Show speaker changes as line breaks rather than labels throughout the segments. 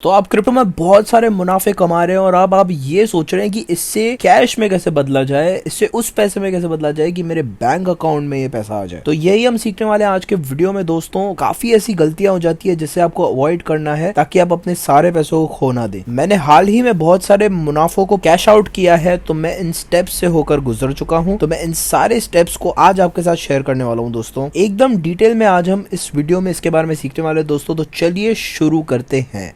तो आप क्रिप्टो में बहुत सारे मुनाफे कमा रहे हैं और अब आप ये सोच रहे हैं कि इससे कैश में कैसे बदला जाए, इससे उस पैसे में कैसे बदला जाए कि मेरे बैंक अकाउंट में ये पैसा आ जाए। तो यही हम सीखने वाले हैं आज के वीडियो में दोस्तों। काफी ऐसी गलतियां हो जाती है जिससे आपको अवॉइड करना है ताकि आप अपने सारे पैसों को खो ना दें। मैंने हाल ही में बहुत सारे मुनाफों को कैश आउट किया है, तो मैं इन स्टेप्स से होकर गुजर चुका हूँ। तो मैं इन सारे स्टेप्स को आज आपके साथ शेयर करने वाला हूँ दोस्तों, एकदम डिटेल में। आज हम इस वीडियो में इसके बारे में सीखने वाले दोस्तों। तो चलिए शुरू करते हैं।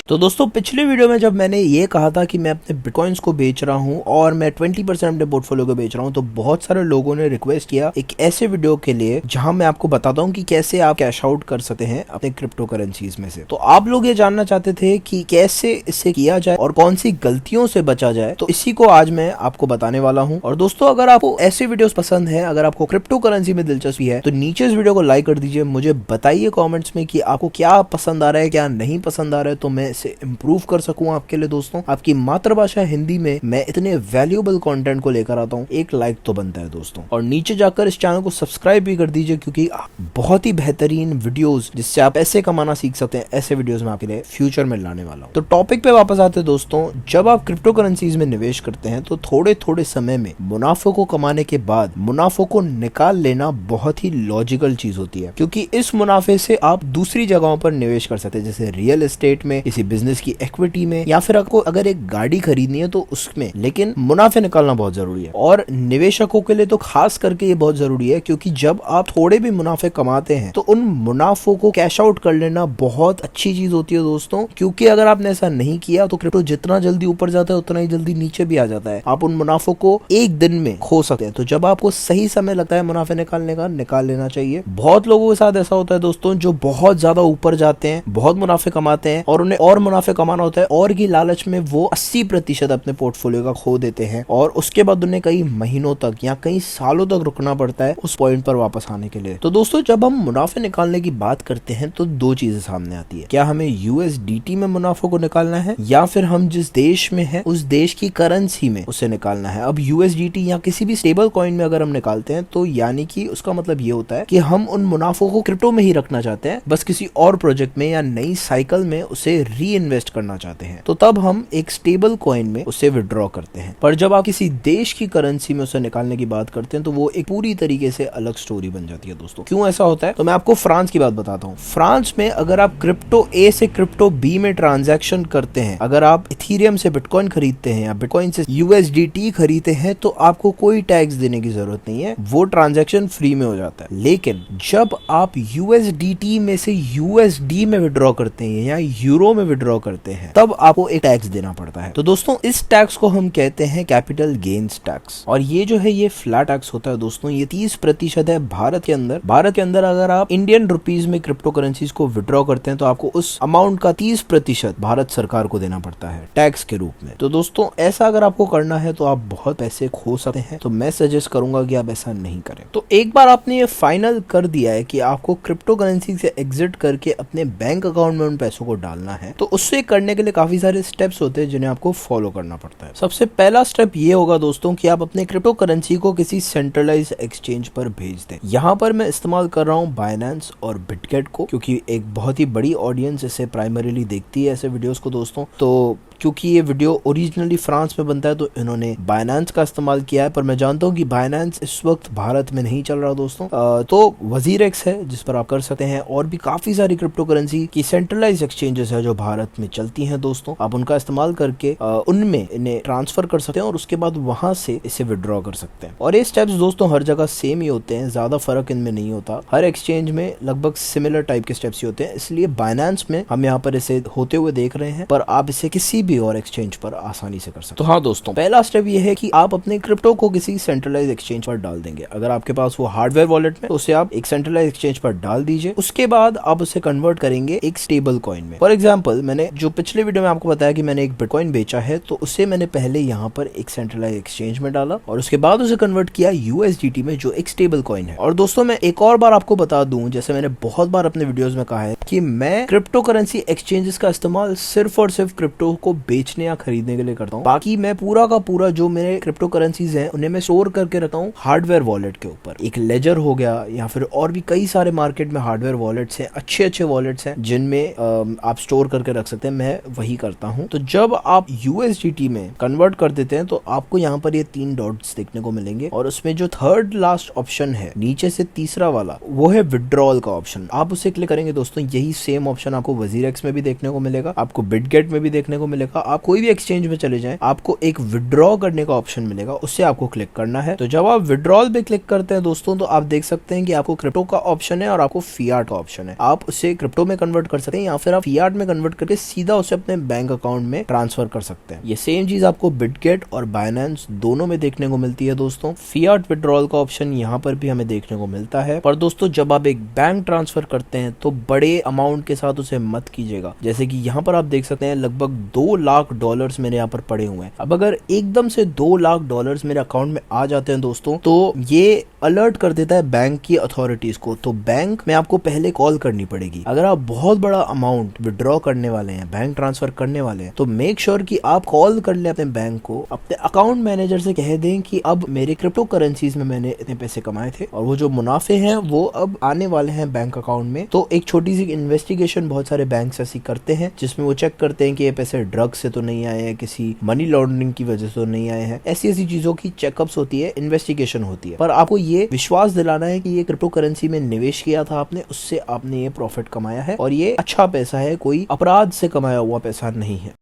तो दोस्तों पिछले वीडियो में जब मैंने ये कहा था कि मैं अपने बिटकॉइंस को बेच रहा हूँ और मैं 20% अपने पोर्टफोलियो को बेच रहा हूँ, तो बहुत सारे लोगों ने रिक्वेस्ट किया एक ऐसे वीडियो के लिए जहां मैं आपको बताता हूँ कि कैसे आप कैश आउट कर सकते हैं अपने क्रिप्टो करेंसीज में से। तो आप लोग ये जानना चाहते थे कि कैसे इससे किया जाए और कौन सी गलतियों से बचा जाए, तो इसी को आज मैं आपको बताने वाला हूँ। और दोस्तों अगर आपको ऐसे वीडियोस पसंद है, अगर आपको क्रिप्टो करेंसी में दिलचस्पी है, तो नीचे इस वीडियो को लाइक कर दीजिए। मुझे बताइए कॉमेंट्स में कि आपको क्या पसंद आ रहा है, क्या नहीं पसंद आ रहा है, तो मैं से इम्प्रूव कर सकूं आपके लिए। दोस्तों आपकी मातृभाषा हिंदी में मैं इतने वैल्यूएबल कंटेंट को लेकर आता हूं, एक लाइक तो बनता है दोस्तों। और नीचे जाकर इस चैनल को सब्सक्राइब भी कर दीजिए, क्योंकि बहुत ही बेहतरीन वीडियोस जिससे आप पैसे कमाना सीख सकते हैं, ऐसे वीडियोस मैं आपके लिए फ्यूचर में लाने वाला हूं। तो टॉपिक पे वापस आते हैं दोस्तों। जब आप क्रिप्टो करेंसीज में निवेश करते हैं तो थोड़े थोड़े समय में मुनाफों को कमाने के बाद मुनाफों को निकाल लेना बहुत ही लॉजिकल चीज होती है, क्योंकि इस मुनाफे से आप दूसरी जगहों पर निवेश कर सकते हैं, जैसे रियल एस्टेट में, किसी बिजनेस की इक्विटी में, या फिर आपको अगर एक गाड़ी खरीदनी है तो उसमें। लेकिन मुनाफे निकालना बहुत जरूरी है और निवेशकों के लिए तो खास करके ये बहुत जरूरी है, क्योंकि जब आप थोड़े भी मुनाफे कमाते हैं तो उन मुनाफों को कैश आउट कर लेना बहुत अच्छी चीज होती है दोस्तों। क्योंकि अगर आपने ऐसा नहीं किया तो क्रिप्टो जितना जल्दी ऊपर जाता है उतना ही जल्दी नीचे भी आ जाता है। आप उन मुनाफों को एक दिन में खो सकते हैं। तो जब आपको सही समय लगता है मुनाफे निकालने का, निकाल लेना चाहिए। बहुत लोगों के साथ ऐसा होता है दोस्तों जो बहुत ज्यादा ऊपर जाते हैं, बहुत मुनाफे कमाते हैं और उन्हें और मुनाफे कमाना होता है और की लालच में वो 80% अपने पोर्टफोलियो का खो देते हैं और उसके बाद उन्हें कई महीनों तक या कई सालों तक रुकना पड़ता है उस पॉइंट पर वापस आने के लिए। तो दोस्तों जब हम मुनाफे निकालने की बात करते हैं तो दो चीजें सामने आती है। क्या हमें USDT में मुनाफों को निकालना है, या फिर हम जिस देश में है उस देश की करेंसी में उसे निकालना है। अब USDT या किसी भी स्टेबल कॉइन में अगर हम निकालते हैं तो यानी कि उसका मतलब ये होता है कि हम उन मुनाफों को क्रिप्टो में ही रखना चाहते हैं, बस किसी और प्रोजेक्ट में या नई साइकिल में उसे री इन्वेस्ट करना चाहते हैं। तो तब हम एक स्टेबल कॉइन में उसे विड्रॉ करते हैं। पर जब आप किसी देश की करेंसी में उसे निकालने की बात करते हैं तो वो एक पूरी तरीके से अलग स्टोरी बन जाती है दोस्तों। क्यों ऐसा होता है, तो मैं आपको फ्रांस की बात बताता हूँ। फ्रांस में अगर आप क्रिप्टो ए से क्रिप्टो बी में ट्रांजैक्शन करते हैं, अगर आप इथीरियम से बिटकॉइन खरीदते हैं या बिटकॉइन से USDT खरीदते हैं, तो आपको कोई टैक्स देने की जरूरत नहीं है, वो ट्रांजैक्शन फ्री में हो जाता है। लेकिन जब आप USDT में से USD में विड्रॉ करते हैं या यूरो में विड्रॉ करते हैं, तब आपको एक टैक्स देना पड़ता है। तो दोस्तों इस टैक्स को हम कहते हैं कैपिटल गेन्स टैक्स, और ये जो है ये फ्लैट टैक्स होता है दोस्तों। ये 30% है भारत के अंदर। भारत के अंदर अगर आप इंडियन रुपीज में क्रिप्टो करेंसीज को विड्रॉ करते हैं तो आपको उस अमाउंट का 30% भारत सरकार को देना पड़ता है टैक्स के रूप में। तो दोस्तों ऐसा अगर आपको करना है तो आप बहुत पैसे खो सकते हैं, तो मैं सजेस्ट करूंगा कि आप ऐसा नहीं करें। तो एक बार आपने ये फाइनल कर दिया है कि आपको क्रिप्टो करेंसी से एग्जिट करके अपने बैंक अकाउंट में उन पैसों को डालना है, तो उससे करने के लिए काफी सारे स्टेप्स होते हैं जिन्हें आपको फॉलो करना पड़ता है। सबसे पहला स्टेप ये होगा दोस्तों कि आप अपने क्रिप्टो करेंसी को किसी सेंट्रलाइज एक्सचेंज पर भेज दें। यहाँ पर मैं इस्तेमाल कर रहा हूँ बाइनेंस और बिटगेट को, क्योंकि एक बहुत ही बड़ी ऑडियंस इसे प्राइमरीली देखती है ऐसे वीडियोस को दोस्तों। तो क्योंकि ये वीडियो ओरिजिनली फ्रांस में बनता है तो इन्होंने बाइनेंस का इस्तेमाल किया है, पर मैं जानता हूँ कि बाइनेंस इस वक्त भारत में नहीं चल रहा दोस्तों। तो WazirX है जिस पर आप कर सकते हैं, और भी काफी सारी क्रिप्टो करेंसी की सेंट्रलाइज एक्सचेंजेस है जो भारत में चलती हैं दोस्तों। आप उनका इस्तेमाल करके उनमें इन्हें ट्रांसफर कर सकते हैं और उसके बाद वहां से इसे विड्रॉ कर सकते हैं। और ये स्टेप्स दोस्तों हर जगह सेम ही होते हैं, ज्यादा फर्क इनमें नहीं होता। हर एक्सचेंज में लगभग सिमिलर टाइप के स्टेप्स ही होते हैं, इसलिए बाइनेंस में हम यहाँ पर इसे होते हुए देख रहे हैं, पर आप इसे किसी भी और एक्सचेंज पर आसानी से कर सकते हैं। तो हाँ दोस्तों, पहला स्टेप ये है कि आप अपने क्रिप्टो को किसी सेंट्रलाइज एक्सचेंज पर डाल देंगे। अगर आपके पास वो हार्डवेयर वॉलेट में, तो उसे आप एक सेंट्रलाइज एक्सचेंज पर डाल दीजिए। उसके बाद आप उसे कन्वर्ट करेंगे एक स्टेबल कॉइन में। फॉर एग्जाम्पल, मैंने जो पिछले वीडियो में आपको बताया कि मैंने एक बिटकॉइन बेचा है, तो उसे मैंने पहले यहाँ पर एक सेंट्रलाइज एक्सचेंज में डाला और उसके बाद उसे कन्वर्ट किया USDT में, जो एक स्टेबल कॉइन है। और दोस्तों मैं एक और बार आपको बता दूं, जैसे मैंने बहुत बार अपने वीडियोस में कहा है कि मैं क्रिप्टो करेंसी एक्सचेंजेस का इस्तेमाल सिर्फ और सिर्फ क्रिप्टो को बेचने या खरीदने के लिए करता हूँ। बाकी मैं पूरा का पूरा जो मेरे क्रिप्टो करेंसीज हैं उन्हें मैं स्टोर करके रखता हूँ हार्डवेयर वॉलेट के ऊपर। एक लेजर हो गया या फिर और भी कई सारे मार्केट में हार्डवेयर वॉलेट्स हैं, अच्छे अच्छे वॉलेट्स हैं जिनमें आप स्टोर करके रख सकते हैं। मैं वही करता हूँ। तो जब आप USDT में कन्वर्ट कर देते हैं तो आपको यहाँ पर ये 3 डॉट्स देखने को मिलेंगे और उसमें जो थर्ड लास्ट ऑप्शन है नीचे से तीसरा वाला वो है विड्रॉल का ऑप्शन। आप उसे क्लिक करेंगे दोस्तों, यही सेम ऑप्शन आपको WazirX में भी देखने को मिलेगा, आपको बिटगेट में भी देखने को मिलेगा। आप कोई भी एक्सचेंज में चले जाएं, आपको एक विड्रॉ करने का ऑप्शन मिलेगा, उससे आपको क्लिक करना है। तो जब आप विड्रॉल पे क्लिक करते हैं दोस्तों तो आप देख सकते हैं कि आपको क्रिप्टो का ऑप्शन है और आपको फियाट का ऑप्शन है। आप उसे क्रिप्टो में कन्वर्ट कर सकते हैं या फिर आप फियाट में कन्वर्ट करके सीधा उसे अपने बैंक अकाउंट में ट्रांसफर कर सकते हैं। ये सेम चीज आपको बिटगेट और बाइनेंस दोनों में देखने को मिलती है दोस्तों। फियाट विड्रॉल का ऑप्शन यहाँ पर भी हमें देखने को मिलता है। पर दोस्तों जब आप एक बैंक ट्रांसफर करते हैं तो बड़े अमाउंट के साथ उसे मत कीजिएगा। जैसे कि यहाँ पर आप देख सकते हैं लगभग $2 लाख मेरे यहाँ पर पड़े हुए हैं। अब अगर एकदम से $2 लाख मेरे अकाउंट में आ जाते हैं दोस्तों तो ये अलर्ट कर देता है बैंक की अथॉरिटीज को। तो बैंक में आपको पहले कॉल करनी पड़ेगी। अगर आप बहुत बड़ा अमाउंट विड्रॉ करने वाले हैं, बैंक ट्रांसफर करने वाले हैं, तो मेक श्योर कि आप कॉल कर लें अपने बैंक को, अपने अकाउंट मैनेजर से कह दें कि अब मेरे क्रिप्टो करेंसीज में मैंने इतने पैसे कमाए थे और वो जो मुनाफे हैं वो अब आने वाले हैं बैंक अकाउंट में। तो एक छोटी सी इन्वेस्टिगेशन बहुत सारे बैंक ऐसी करते हैं जिसमें वो चेक करते हैं कि ये पैसे ड्रग से तो नहीं आए हैं, किसी मनी लॉन्ड्रिंग की वजह से तो नहीं आए हैं। ऐसी ऐसी चीजों की चेकअप्स होती है, इन्वेस्टिगेशन होती है। पर आपको ये विश्वास दिलाना है कि ये क्रिप्टो करेंसी में निवेश किया था आपने, उससे आपने ये प्रॉफिट कमाया है और ये अच्छा पैसा है, कोई अपराध से कमाया हुआ पैसा नहीं है।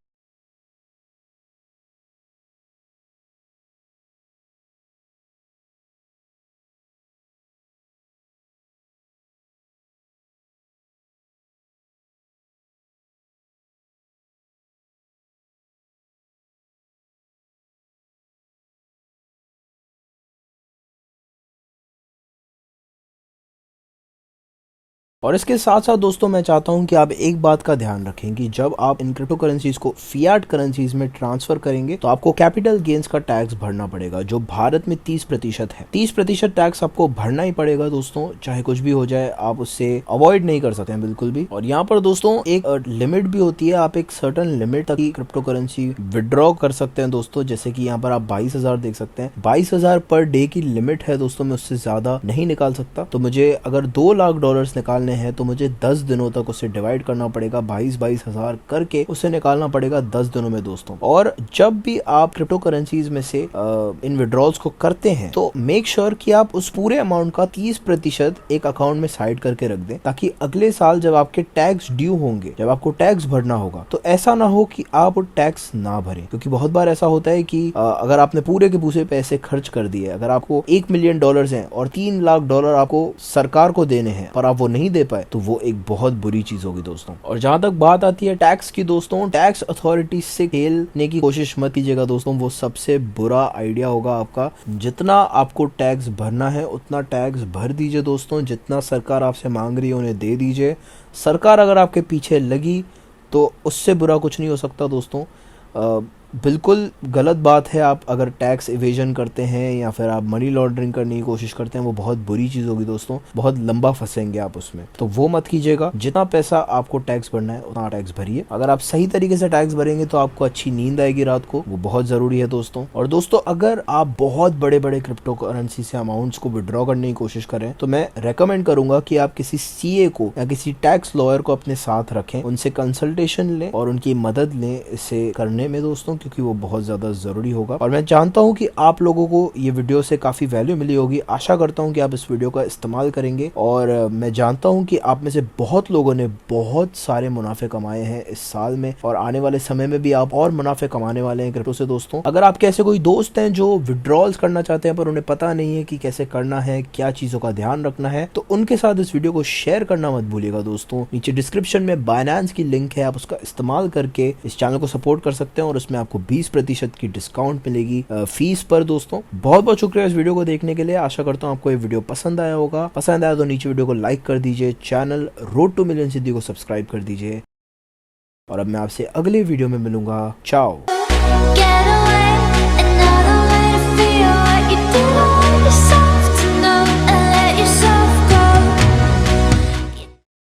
और इसके साथ साथ दोस्तों मैं चाहता हूं कि आप एक बात का ध्यान रखें कि जब आप इन क्रिप्टो करेंसीज को फियाट करेंसीज में ट्रांसफर करेंगे तो आपको कैपिटल गेन्स का टैक्स भरना पड़ेगा जो भारत में 30% है। 30% टैक्स आपको भरना ही पड़ेगा दोस्तों, चाहे कुछ भी हो जाए, आप उससे अवॉइड नहीं कर सकते हैं बिल्कुल भी। और यहाँ पर दोस्तों एक लिमिट भी होती है, आप एक सर्टन लिमिट तक ही क्रिप्टो करेंसी विड्रॉ कर सकते हैं दोस्तों। जैसे कि यहाँ पर आप 22,000 देख सकते हैं, 22,000 पर डे की लिमिट है दोस्तों, मैं उससे ज्यादा नहीं निकाल सकता। तो मुझे अगर $2 लाख निकालने हैं तो मुझे 10 दिनों तक उसे डिवाइड करना पड़ेगा, 22,000 करके उसे निकालना पड़ेगा 10 दिनों में दोस्तों। और जब भी आप क्रिप्टो करेंसीज में से इन विड्रॉल्स को करते हैं तो मेक श्योर कि आप उस पूरे अमाउंट का 30% एक अकाउंट में साइड करके रख दें, ताकि अगले साल जब आपके टैक्स ड्यू होंगे, जब आपको टैक्स भरना होगा, तो ऐसा ना हो कि आप टैक्स ना भरें। क्योंकि बहुत बार ऐसा होता है कि अगर आपने पूरे के पूरे पैसे खर्च कर दिए, अगर आपको $1 मिलियन हैं और $3 लाख आपको सरकार को देने हैं पर आप वो नहीं दे पाए, तो वो एक बहुत बुरी चीज होगी दोस्तों। और जहां तक बात आती है टैक्स की दोस्तों, टैक्स अथॉरिटी से खेलने की कोशिश मत कीजिएगा दोस्तों, वो सबसे बुरा आइडिया होगा आपका। जितना आपको टैक्स भरना है उतना टैक्स भर दीजिए दोस्तों, जितना सरकार आपसे मांग रही है उन्हें दे दीजिए। सरकार अगर आपके पीछे लगी तो उससे बुरा कुछ नहीं हो सकता दोस्तों। बिल्कुल गलत बात है आप अगर टैक्स इवेजन करते हैं या फिर आप मनी लॉन्ड्रिंग करने की कोशिश करते हैं, वो बहुत बुरी चीज होगी दोस्तों, बहुत लंबा फंसेंगे आप उसमें। तो वो मत कीजिएगा। जितना पैसा आपको टैक्स भरना है उतना टैक्स भरिए। अगर आप सही तरीके से टैक्स भरेंगे तो आपको अच्छी नींद आएगी रात को, वो बहुत जरूरी है दोस्तों। और दोस्तों अगर आप बहुत बड़े बड़े क्रिप्टो करेंसी से अमाउंट्स को विड्रॉ करने की कोशिश करें तो मैं रेकमेंड करूंगा कि आप किसी CA को या किसी टैक्स लॉयर को अपने साथ रखें, उनसे कंसल्टेशन लें और उनकी मदद लें इसे करने में दोस्तों, क्योंकि वो बहुत ज्यादा जरूरी होगा। और मैं जानता हूं कि आप लोगों को ये वीडियो से काफी वैल्यू मिली होगी। आशा करता हूं कि आप इस वीडियो का इस्तेमाल करेंगे और मैं जानता हूं कि आप में से बहुत लोगों ने बहुत सारे मुनाफे कमाए हैं इस साल में और आने वाले समय में भी आप और मुनाफे कमाने वाले हैं क्रिप्टो से दोस्तों। अगर आपके ऐसे कोई दोस्त हैं जो विड्रॉल्स करना चाहते हैं पर उन्हें पता नहीं है कि कैसे करना है, क्या चीजों का ध्यान रखना है, तो उनके साथ इस वीडियो को शेयर करना मत भूलिएगा दोस्तों। नीचे डिस्क्रिप्शन में बाइनेंस की लिंक है, आप उसका इस्तेमाल करके इस चैनल को सपोर्ट कर सकते हैं और उसमें आपको 20% की डिस्काउंट मिलेगी फीस पर दोस्तों। बहुत बहुत शुक्रिया इस वीडियो को देखने के लिए। आशा करता हूँ आपको ये वीडियो पसंद आया होगा। पसंद आया तो नीचे वीडियो को लाइक कर दीजिए, चैनल रोड टू मिलियन सिद्धि को सब्सक्राइब कर दीजिए और अब मैं आपसे अगले वीडियो में मिलूंगा। चाओ।